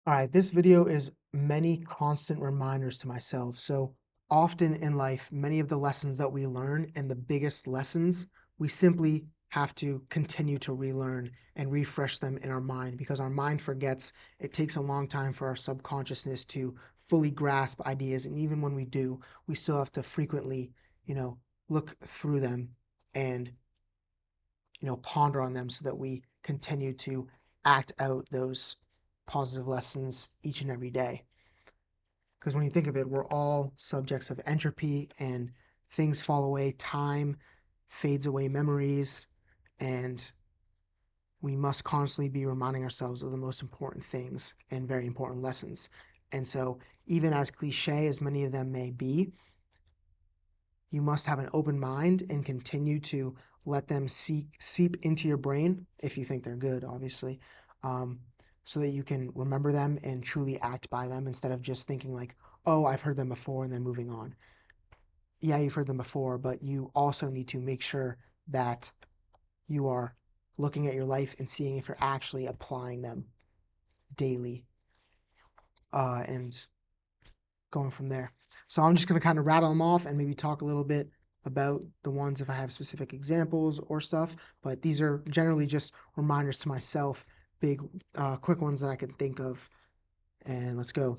All right, this video is many constant reminders to myself. So often in life, many of the lessons that we learn and the biggest lessons, we simply have to continue to relearn and refresh them in our mind because our mind forgets. It takes a long time for our subconsciousness to fully grasp ideas. And even when we do, we still have to frequently, you know, look through them and, ponder on them so that we continue to act out those positive lessons each and every day. Because when you think of it, we're all subjects of entropy and things fall away, time fades away memories, and we must constantly be reminding ourselves of the most important things and very important lessons. And so, even as cliche as many of them may be, you must have an open mind and continue to let them seep into your brain if you think they're good, obviously, um, so that you can remember them and truly act by them instead of just thinking like, oh, I've heard them before and then moving on. Yeah, you've heard them before, but you also need to make sure that you are looking at your life and seeing if you're actually applying them daily, and going from there. So I'm just going to kind of rattle them off and maybe talk a little bit about the ones if I have specific examples or stuff. But these are generally just reminders to myself, big, quick ones that I can think of. And let's go.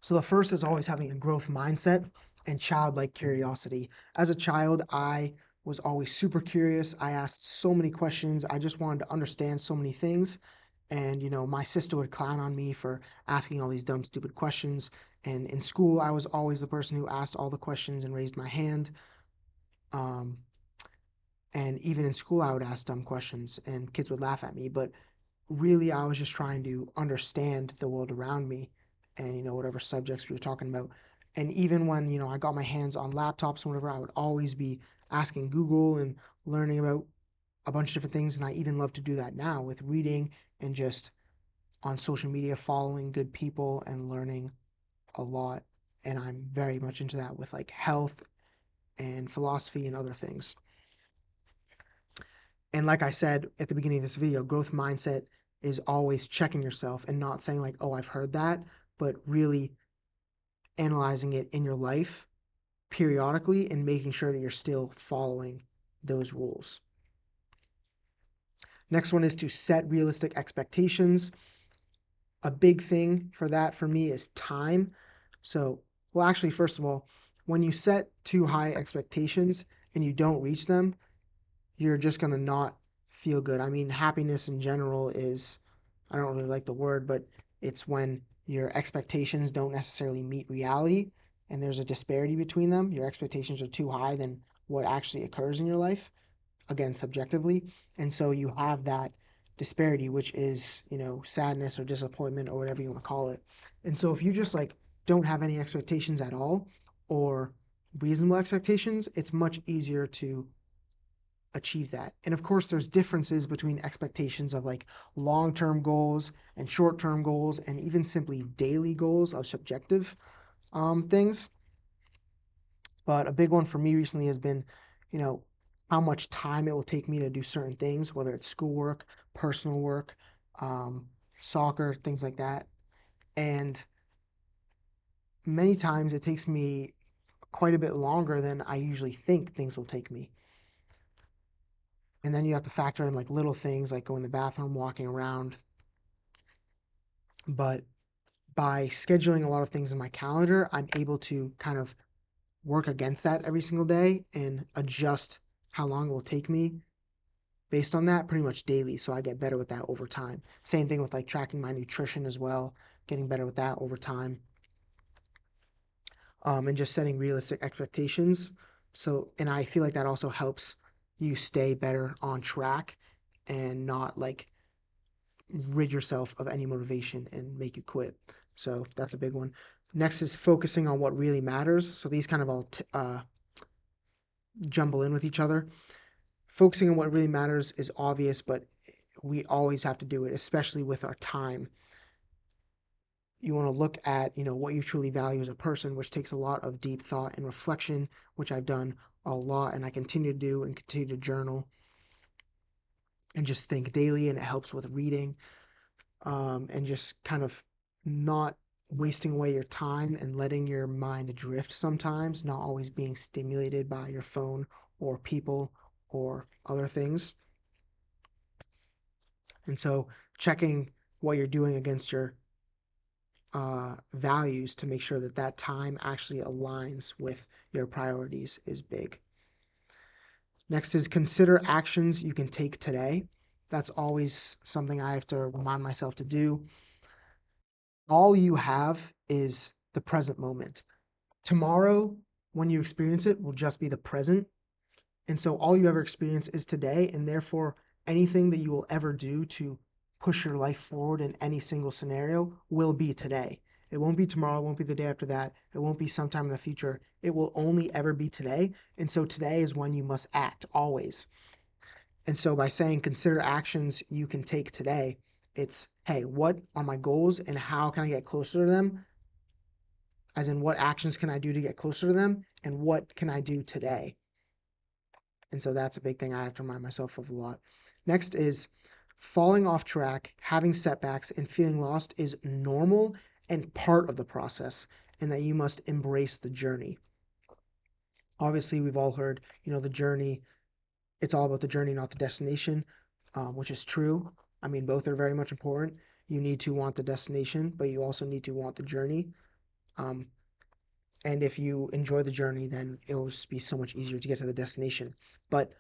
So the first is always having a growth mindset and childlike curiosity. As a child, I was always super curious. I asked so many questions. I just wanted to understand so many things. And, my sister would clown on me for asking all these dumb, stupid questions. And in school, I was always the person who asked all the questions and raised my hand. Um, and even in school, I would ask dumb questions and kids would laugh at me. But really, I was just trying to understand the world around me and, whatever subjects we were talking about. And even when, I got my hands on laptops and whatever, I would always be asking Google and learning about a bunch of different things. And I even love to do that now with reading and just on social media, following good people and learning a lot. And I'm very much into that with like health and philosophy and other things. And like I said at the beginning of this video, growth mindset is always checking yourself and not saying like, oh, I've heard that, but really analyzing it in your life periodically and making sure that you're still following those rules. Next one is to set realistic expectations. A big thing for that for me is time. So, well, actually, first of all, when you set too high expectations and you don't reach them, you're just going to not feel good. I mean, happiness in general is, I don't really like the word, but it's when your expectations don't necessarily meet reality and there's a disparity between them. Your expectations are too high than what actually occurs in your life, again, subjectively. And so you have that disparity, which is, sadness or disappointment or whatever you want to call it. And so if you just like don't have any expectations at all or reasonable expectations, it's much easier to achieve that. And of course, there's differences between expectations of like long term goals and short term goals, and even simply daily goals of subjective things. But a big one for me recently has been, you know, how much time it will take me to do certain things, whether it's schoolwork, personal work, um, soccer, things like that. And many times it takes me quite a bit longer than I usually think things will take me. And then you have to factor in like little things like going to the bathroom, walking around. But by scheduling a lot of things in my calendar, I'm able to kind of work against that every single day and adjust how long it will take me based on that pretty much daily. So I get better with that over time. Same thing with like tracking my nutrition as well, getting better with that over time, and just setting realistic expectations. So, and I feel like that also helps you stay better on track and not like rid yourself of any motivation and make you quit. So that's a big one. Next is focusing on what really matters. So these kind of all jumble in with each other. Focusing on what really matters is obvious, but we always have to do it, especially with our time. You want to look at, what you truly value as a person, which takes a lot of deep thought and reflection, which I've done a lot and I continue to do and continue to journal and just think daily, and it helps with reading. and just kind of not wasting away your time and letting your mind drift sometimes, not always being stimulated by your phone or people or other things. And so checking what you're doing against your values to make sure that that time actually aligns with your priorities is big. Next is consider actions you can take today. That's always something I have to remind myself to do. All you have is the present moment. Tomorrow, when you experience it, will just be the present. And so all you ever experience is today. And therefore, anything that you will ever do to push your life forward in any single scenario will be today. It won't be tomorrow. It won't be the day after that. It won't be sometime in the future. It will only ever be today. And so today is when you must act always. And so by saying consider actions you can take today, it's, hey, what are my goals and how can I get closer to them? As in, what actions can I do to get closer to them? And what can I do today? And so that's a big thing I have to remind myself of a lot. Next is falling off track, having setbacks, and feeling lost is normal and part of the process, and that you must embrace the journey. Obviously, we've all heard, the journey, it's all about the journey, not the destination, which is true. I mean, both are very much important. You need to want the destination, but you also need to want the journey. Um, and if you enjoy the journey, then it will just be so much easier to get to the destination. But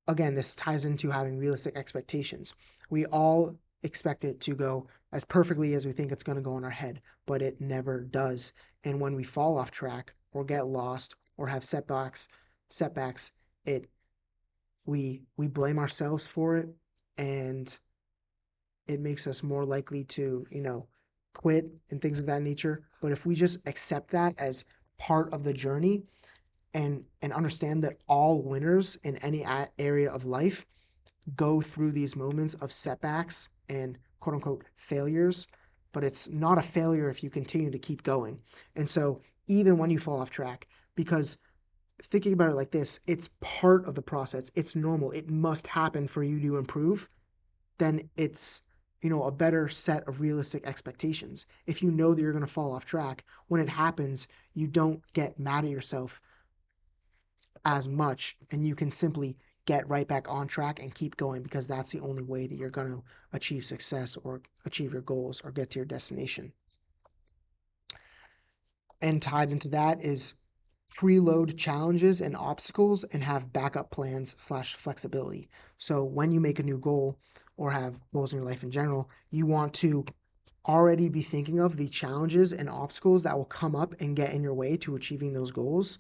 again, this ties into having realistic expectations. We all expect it to go as perfectly as we think it's going to go in our head, but it never does. And when we fall off track or get lost or have setbacks, it we blame ourselves for it, and it makes us more likely to, quit and things of that nature. But if we just accept that as part of the journey and understand that all winners in any area of life go through these moments of setbacks and quote unquote failures, but it's not a failure if you continue to keep going. And so even when you fall off track, because thinking about it like this, it's part of the process. It's normal. It must happen for you to improve. Then it's, a better set of realistic expectations. If you know that you're going to fall off track, when it happens, you don't get mad at yourself as much, and you can simply get right back on track and keep going, because that's the only way that you're going to achieve success or achieve your goals or get to your destination. And tied into that is preload challenges and obstacles and have backup plans slash flexibility. So when you make a new goal or have goals in your life in general, you want to already be thinking of the challenges and obstacles that will come up and get in your way to achieving those goals,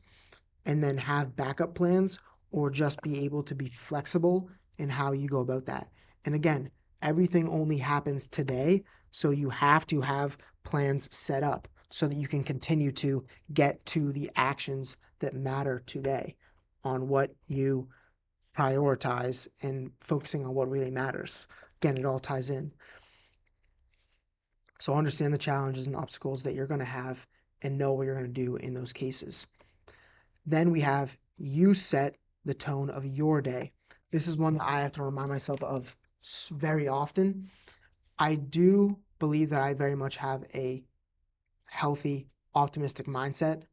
and then have backup plans or just be able to be flexible in how you go about that. And again, everything only happens today, so you have to have plans set up so that you can continue to get to the actions that matter today on what you prioritize and focusing on what really matters. Again, it all ties in. So understand the challenges and obstacles that you're going to have and know what you're going to do in those cases. Then we have you set the tone of your day. This is one that I have to remind myself of very often. I do believe that I very much have a healthy, optimistic mindset.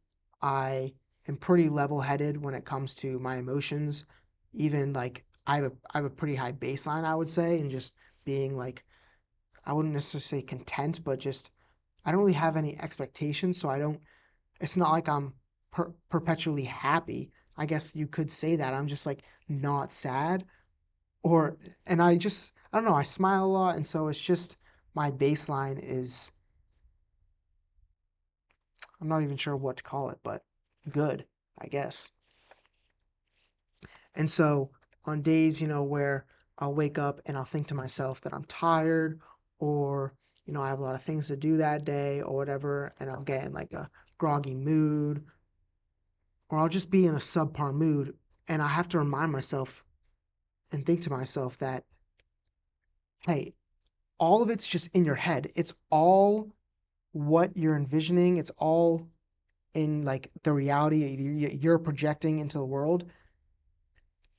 I am pretty level-headed when it comes to my emotions. Even like I have a pretty high baseline, I would say, and just being like, I wouldn't necessarily say content, but just I don't really have any expectations, so I don't it's not like I'm perpetually happy. I guess you could say that. I'm just like not sad, or, and I don't know, I smile a lot. And so it's just my baseline is, I'm not even sure what to call it, but good, I guess. And so on days, where I'll wake up and I'll think to myself that I'm tired, or, I have a lot of things to do that day or whatever, and I'll get in like a groggy mood, or I'll just be in a subpar mood. And I have to remind myself and think to myself that, hey, all of it's just in your head. It's all what you're envisioning. It's all in like the reality you're projecting into the world.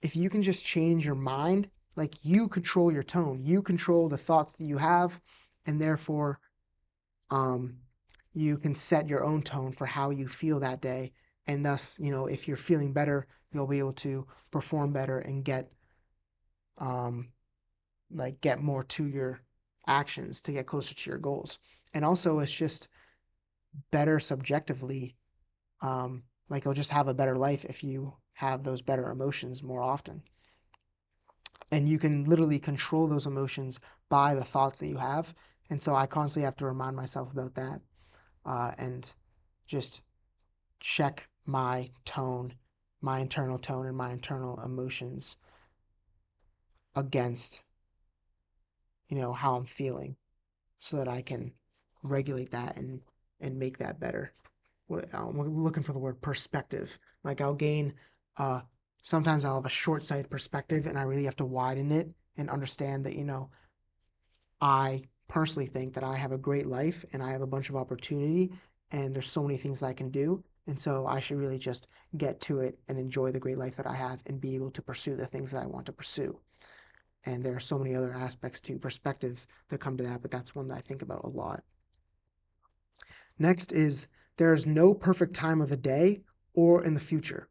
If you can just change your mind, Like you control your tone, you control the thoughts that you have, and therefore um, you can set your own tone for how you feel that day. And thus, if you're feeling better, you'll be able to perform better and um, get more to your actions to get closer to your goals. And also, it's just better subjectively. Like you'll just have a better life if you have those better emotions more often. And you can literally control those emotions by the thoughts that you have. And so I constantly have to remind myself about that, and just check my tone, my internal tone, and my internal emotions against, how I'm feeling so that I can regulate that and make that better. We're looking for the word perspective. Like I'll gain, uh, sometimes I'll have a short-sighted perspective and I really have to widen it and understand that, I personally think that I have a great life and I have a bunch of opportunity and there's so many things I can do. And so I should really just get to it and enjoy the great life that I have and be able to pursue the things that I want to pursue. And there are so many other aspects to perspective that come to that, but that's one that I think about a lot. Next is there is no perfect time of the day or in the future.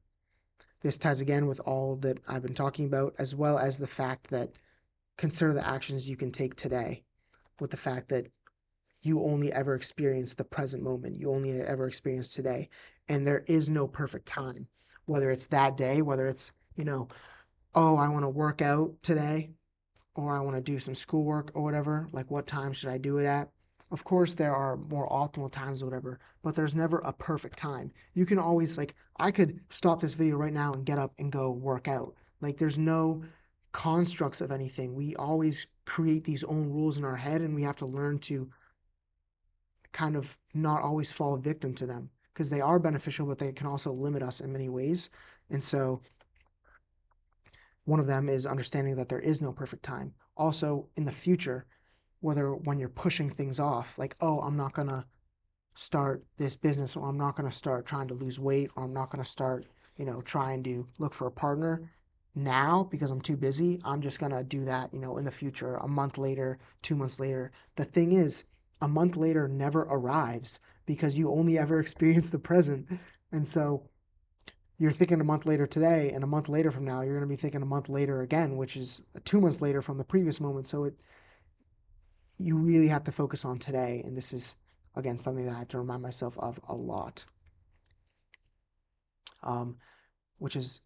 This ties again with all that I've been talking about, as well as the fact that consider the actions you can take today, with the fact that you only ever experience the present moment. You only ever experience today. And there is no perfect time, whether it's that day, whether it's, oh, I want to work out today, or I want to do some schoolwork or whatever. Like, what time should I do it at? Of course, there are more optimal times or whatever, but there's never a perfect time. You can always, like, I could stop this video right now and get up and go work out. Like, there's no constructs of anything. We always create these own rules in our head, and we have to learn to kind of not always fall victim to them because they are beneficial, but they can also limit us in many ways. And so one of them is understanding that there is no perfect time. Also, in the future, whether when you're pushing things off, like, oh, I'm not going to start this business, or I'm not going to start trying to lose weight, or I'm not going to start, trying to look for a partner now because I'm too busy. I'm just going to do that, in the future, a month later, 2 months later. The thing is, a month later never arrives because you only ever experience the present. And so you're thinking a month later today, and a month later from now, you're going to be thinking a month later again, which is 2 months later from the previous moment. So you really have to focus on today. And this is, again, something that I have to remind myself of a lot. Um, which is,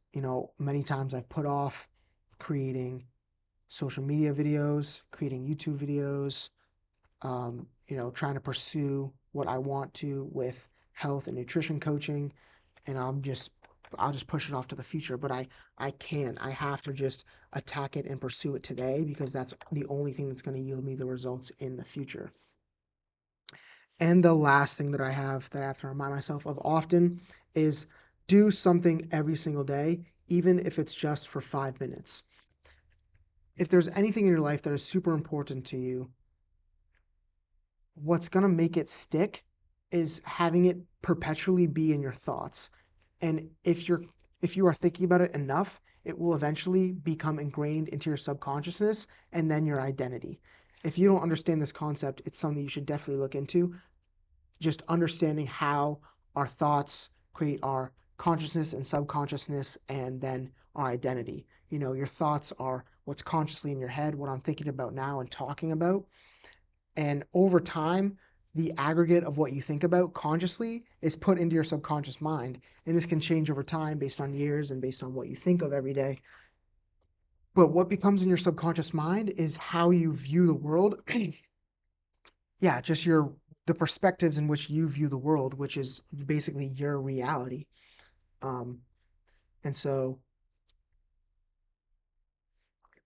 many times I've put off creating social media videos, creating YouTube videos, trying to pursue what I want to with health and nutrition coaching. And I'll just push it off to the future, but I can't. I have to just attack it and pursue it today because that's the only thing that's going to yield me the results in the future. And the last thing that I have to remind myself of often is do something every single day, even if it's just for 5 minutes. If there's anything in your life that is super important to you, what's going to make it stick is having it perpetually be in your thoughts. And if you are thinking about it enough, it will eventually become ingrained into your subconsciousness and then your identity. If you don't understand this concept, it's something you should definitely look into. Just understanding how our thoughts create our consciousness and subconsciousness and then our identity. Your thoughts are what's consciously in your head, what I'm thinking about now and talking about. And over time, the aggregate of what you think about consciously is put into your subconscious mind. And this can change over time based on years and based on what you think of every day. But what becomes in your subconscious mind is how you view the world. Yeah, just the perspectives in which you view the world, which is basically your reality. Um, and so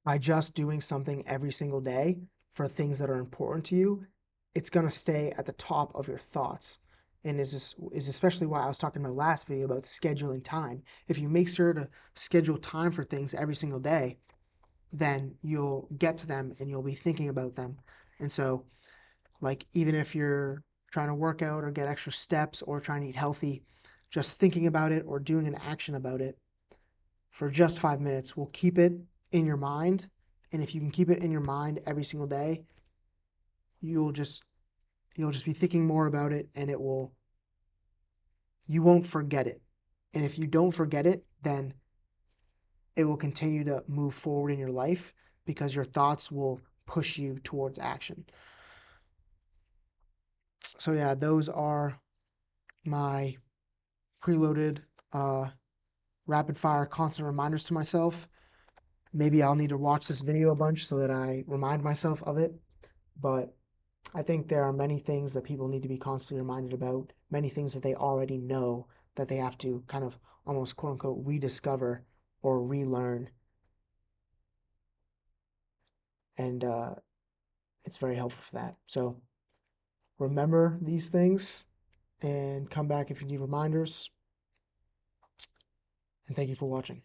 by just doing something every single day for things that are important to you, it's going to stay at the top of your thoughts. And is especially why I was talking in my last video about scheduling time. If you make sure to schedule time for things every single day, then you'll get to them and you'll be thinking about them. And so, like, even if you're trying to work out or get extra steps or trying to eat healthy, just thinking about it or doing an action about it for just 5 minutes will keep it in your mind And if you can keep it in your mind every single day, you'll just you'll just be thinking more about it, and you won't forget it. And if you don't forget it, then it will continue to move forward in your life because your thoughts will push you towards action. So yeah, those are my preloaded rapid fire constant reminders to myself. Maybe I'll need to watch this video a bunch so that I remind myself of it. But I think there are many things that people need to be constantly reminded about, many things that they already know that they have to kind of almost quote unquote rediscover or relearn. And it's very helpful for that. So remember these things and come back if you need reminders. And thank you for watching.